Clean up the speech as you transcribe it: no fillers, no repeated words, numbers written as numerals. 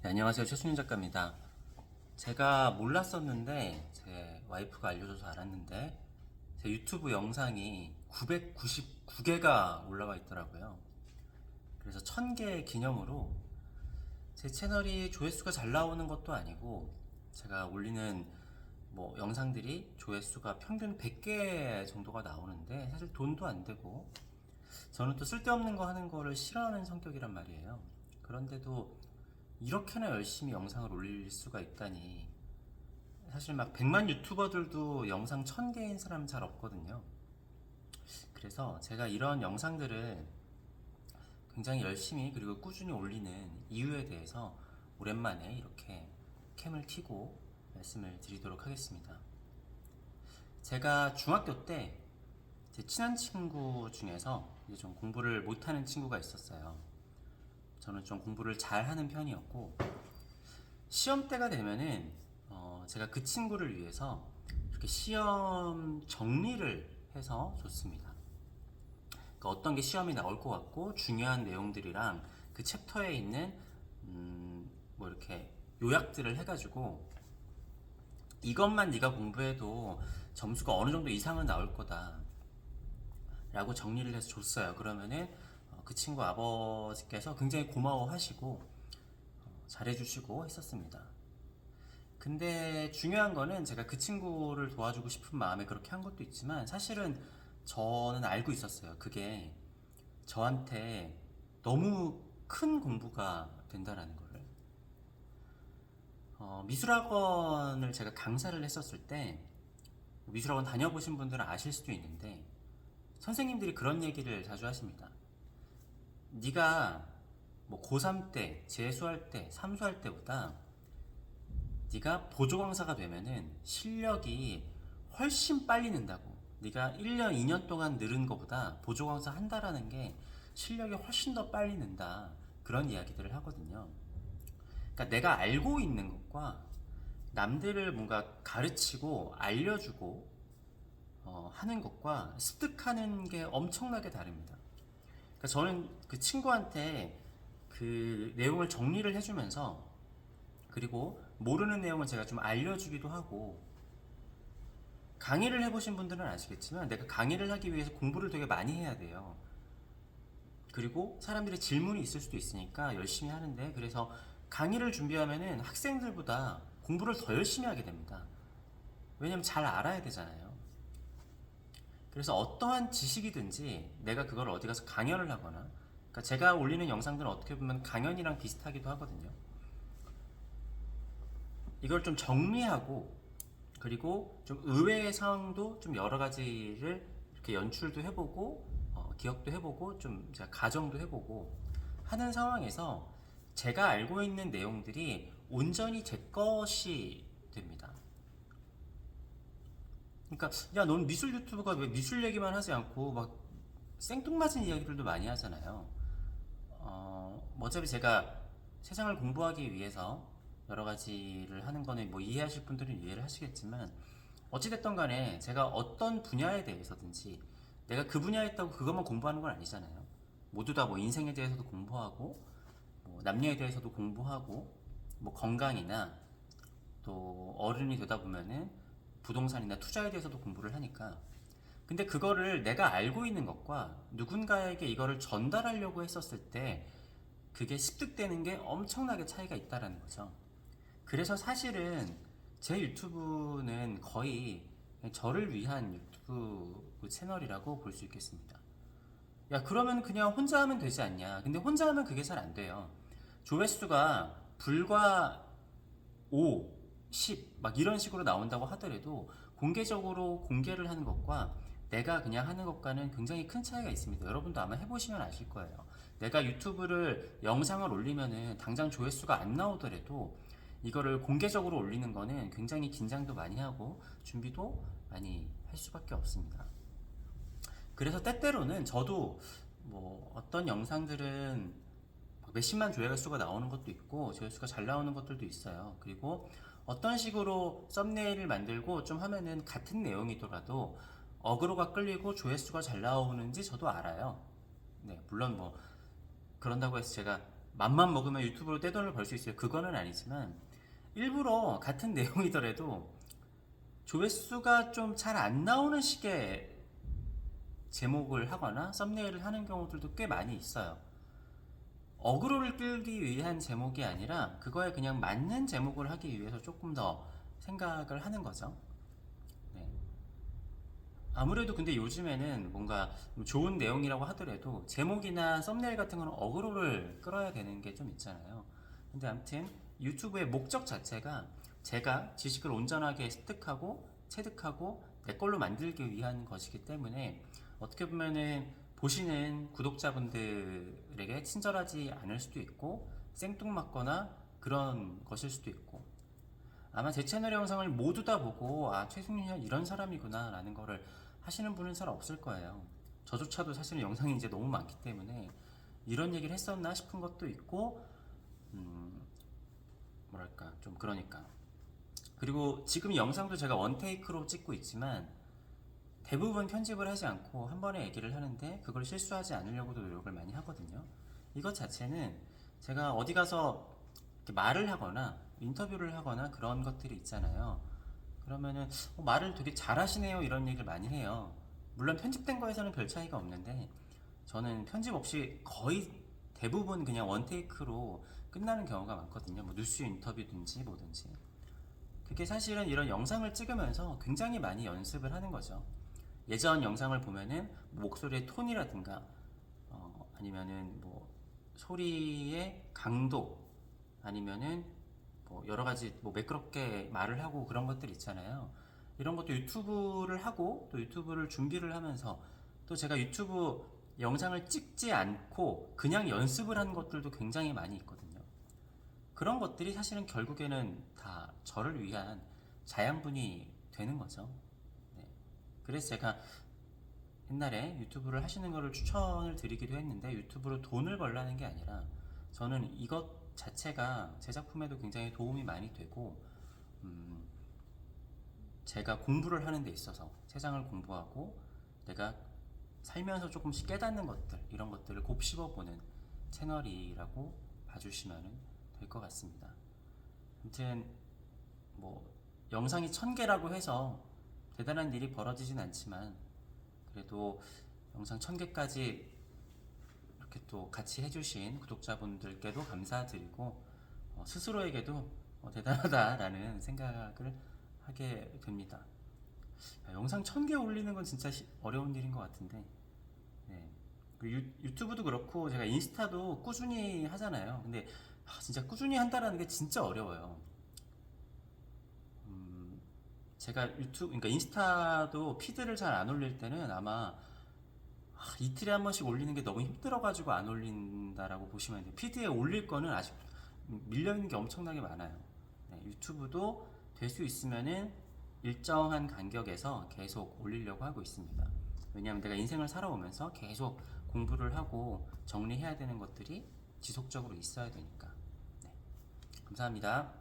네, 안녕하세요. 최순윤 작가입니다. 제가 몰랐었는데 제 와이프가 알려줘서 알았는데 제 유튜브 영상이 999개가 올라와 있더라고요. 그래서 1000개 기념으로 제 채널이 조회수가 잘 나오는 것도 아니고 제가 올리는 영상들이 조회수가 평균 100개 정도가 나오는데 사실 돈도 안 되고 저는 또 쓸데없는 거 하는 거를 싫어하는 성격이란 말이에요. 그런데도 이렇게나 열심히 영상을 올릴 수가 있다니. 사실 막 100만 유튜버들도 영상 1000개인 사람 잘 없거든요. 그래서 제가 이런 영상들을 굉장히 열심히 그리고 꾸준히 올리는 이유에 대해서 오랜만에 이렇게 캠을 켜고 말씀을 드리도록 하겠습니다. 제가 중학교 때 제 친한 친구 중에서 이제 좀 공부를 못하는 친구가 있었어요. 저는 좀 공부를 잘하는 편이었고 시험 때가 되면은 제가 그 친구를 위해서 이렇게 시험 정리를 해서 줬습니다. 그러니까 어떤 게 시험이 나올 것 같고 중요한 내용들이랑 그 챕터에 있는 이렇게 요약들을 해가지고 이것만 네가 공부해도 점수가 어느 정도 이상은 나올 거다 라고 정리를 해서 줬어요. 그러면은 그 친구 아버지께서 굉장히 고마워하시고 잘해주시고 했었습니다. 근데 중요한 거는 제가 그 친구를 도와주고 싶은 마음에 그렇게 한 것도 있지만 사실은 저는 알고 있었어요. 그게 저한테 너무 큰 공부가 된다라는 거를. 미술학원을 제가 강사를 했었을 때 미술학원 다녀보신 분들은 아실 수도 있는데 선생님들이 그런 얘기를 자주 하십니다. 네가 고3 때, 재수할 때, 삼수할 때보다 네가 보조강사가 되면은 실력이 훨씬 빨리 는다고. 네가 1년, 2년 동안 늘은 것보다 보조강사 한다라는 게 실력이 훨씬 더 빨리 는다. 그런 이야기들을 하거든요. 그러니까 내가 알고 있는 것과 남들을 뭔가 가르치고 알려주고 하는 것과 습득하는 게 엄청나게 다릅니다. 그러니까 저는 그 친구한테 그 내용을 정리를 해주면서 그리고 모르는 내용은 제가 좀 알려주기도 하고 강의를 해보신 분들은 아시겠지만 내가 강의를 하기 위해서 공부를 되게 많이 해야 돼요. 그리고 사람들의 질문이 있을 수도 있으니까 열심히 하는데 그래서 강의를 준비하면은 학생들보다 공부를 더 열심히 하게 됩니다. 왜냐면 잘 알아야 되잖아요. 그래서 어떠한 지식이든지 내가 그걸 어디 가서 강연을 하거나 그러니까 제가 올리는 영상들은 어떻게 보면 강연이랑 비슷하기도 하거든요. 이걸 좀 정리하고 그리고 좀 의외의 상황도 좀 여러 가지를 이렇게 연출도 해보고 기억도 해보고 좀 제가 가정도 해보고 하는 상황에서 제가 알고 있는 내용들이 온전히 제 것이 됩니다. 그러니까 야, 넌 미술 유튜브가 왜 미술 얘기만 하지 않고 막 생뚱맞은 이야기들도 많이 하잖아요. 어차피 제가 세상을 공부하기 위해서 여러 가지를 하는 거는 이해하실 분들은 이해를 하시겠지만 어찌됐든 간에 제가 어떤 분야에 대해서든지 내가 그 분야에 있다고 그것만 공부하는 건 아니잖아요. 모두 다 인생에 대해서도 공부하고 남녀에 대해서도 공부하고 건강이나 또 어른이 되다 보면은 부동산이나 투자에 대해서도 공부를 하니까 근데 그거를 내가 알고 있는 것과 누군가에게 이거를 전달하려고 했었을 때 그게 습득되는 게 엄청나게 차이가 있다라는 거죠. 그래서 사실은 제 유튜브는 거의 저를 위한 유튜브 채널이라고 볼 수 있겠습니다. 야, 그러면 그냥 혼자 하면 되지 않냐. 근데 혼자 하면 그게 잘 안 돼요. 조회수가 불과 5, 10, 막 이런 식으로 나온다고 하더라도 공개적으로 공개를 하는 것과 내가 그냥 하는 것과는 굉장히 큰 차이가 있습니다. 여러분도 아마 해보시면 아실 거예요. 내가 유튜브를 영상을 올리면은 당장 조회수가 안 나오더라도 이거를 공개적으로 올리는 거는 굉장히 긴장도 많이 하고 준비도 많이 할 수밖에 없습니다. 그래서 때때로는 저도 어떤 영상들은 몇십만 조회가 수가 나오는 것도 있고 조회수가 잘 나오는 것들도 있어요. 그리고 어떤 식으로 썸네일을 만들고 좀 하면은 같은 내용이더라도 어그로가 끌리고 조회수가 잘 나오는지 저도 알아요. 네, 물론 그런다고 해서 제가 맘만 먹으면 유튜브로 떼돈을 벌 수 있어요. 그거는 아니지만 일부러 같은 내용이더라도 조회수가 좀 잘 안 나오는 식의 제목을 하거나 썸네일을 하는 경우들도 꽤 많이 있어요. 어그로를 끌기 위한 제목이 아니라 그거에 그냥 맞는 제목을 하기 위해서 조금 더 생각을 하는 거죠. 네. 아무래도 근데 요즘에는 뭔가 좋은 내용이라고 하더라도 제목이나 썸네일 같은 거는 어그로를 끌어야 되는 게 좀 있잖아요. 근데 아무튼 유튜브의 목적 자체가 제가 지식을 온전하게 습득하고 체득하고 내 걸로 만들기 위한 것이기 때문에 어떻게 보면은 보시는 구독자분들에게 친절하지 않을 수도 있고 생뚱맞거나 그런 것일 수도 있고 아마 제 채널 영상을 모두 다 보고 아 최승윤이 이런 사람이구나 라는 거를 하시는 분은 잘 없을 거예요. 저조차도 사실은 영상이 이제 너무 많기 때문에 이런 얘기를 했었나 싶은 것도 있고 뭐랄까 좀 그러니까 그리고 지금 영상도 제가 원테이크로 찍고 있지만 대부분 편집을 하지 않고 한 번에 얘기를 하는데 그걸 실수하지 않으려고도 노력을 많이 하거든요. 이것 자체는 제가 어디 가서 이렇게 말을 하거나 인터뷰를 하거나 그런 것들이 있잖아요. 그러면은 말을 되게 잘하시네요 이런 얘기를 많이 해요. 물론 편집된 거에서는 별 차이가 없는데 저는 편집 없이 거의 대부분 그냥 원테이크로 끝나는 경우가 많거든요. 뭐 뉴스 인터뷰든지 뭐든지. 그게 사실은 이런 영상을 찍으면서 굉장히 많이 연습을 하는 거죠. 예전 영상을 보면은 목소리의 톤이라든가 아니면은 뭐 소리의 강도 아니면은 뭐 여러 가지 뭐 매끄럽게 말을 하고 그런 것들 있잖아요. 이런 것도 유튜브를 하고 또 유튜브를 준비를 하면서 또 제가 유튜브 영상을 찍지 않고 그냥 연습을 한 것들도 굉장히 많이 있거든요. 그런 것들이 사실은 결국에는 다 저를 위한 자양분이 되는 거죠. 네. 그래서 제가 옛날에 유튜브를 하시는 거를 추천을 드리기도 했는데 유튜브로 돈을 벌라는 게 아니라 저는 이것 자체가 제 작품에도 굉장히 도움이 많이 되고 음, 제가 공부를 하는 데 있어서 세상을 공부하고 내가 살면서 조금씩 깨닫는 것들 이런 것들을 곱씹어보는 채널이라고 봐주시면 될 것 같습니다. 아무튼 뭐 영상이 1000개라고 해서 대단한 일이 벌어지진 않지만 그래도 영상 1000개까지 이렇게 또 같이 해주신 구독자분들께도 감사드리고 스스로에게도 대단하다라는 생각을 하게 됩니다. 영상 1000개 올리는 건 진짜 어려운 일인 것 같은데 네. 유튜브도 그렇고 제가 인스타도 꾸준히 하잖아요. 근데 진짜 꾸준히 한다라는 게 진짜 어려워요. 제가 그러니까 인스타도 피드를 잘 안 올릴 때는 아마 이틀에 한 번씩 올리는 게 너무 힘들어가지고 안 올린다라고 보시면 돼요. 피드에 올릴 거는 아직 밀려있는 게 엄청나게 많아요. 네, 유튜브도 될 수 있으면은 일정한 간격에서 계속 올리려고 하고 있습니다. 왜냐하면 내가 인생을 살아오면서 계속 공부를 하고 정리해야 되는 것들이 지속적으로 있어야 되니까. 네, 감사합니다.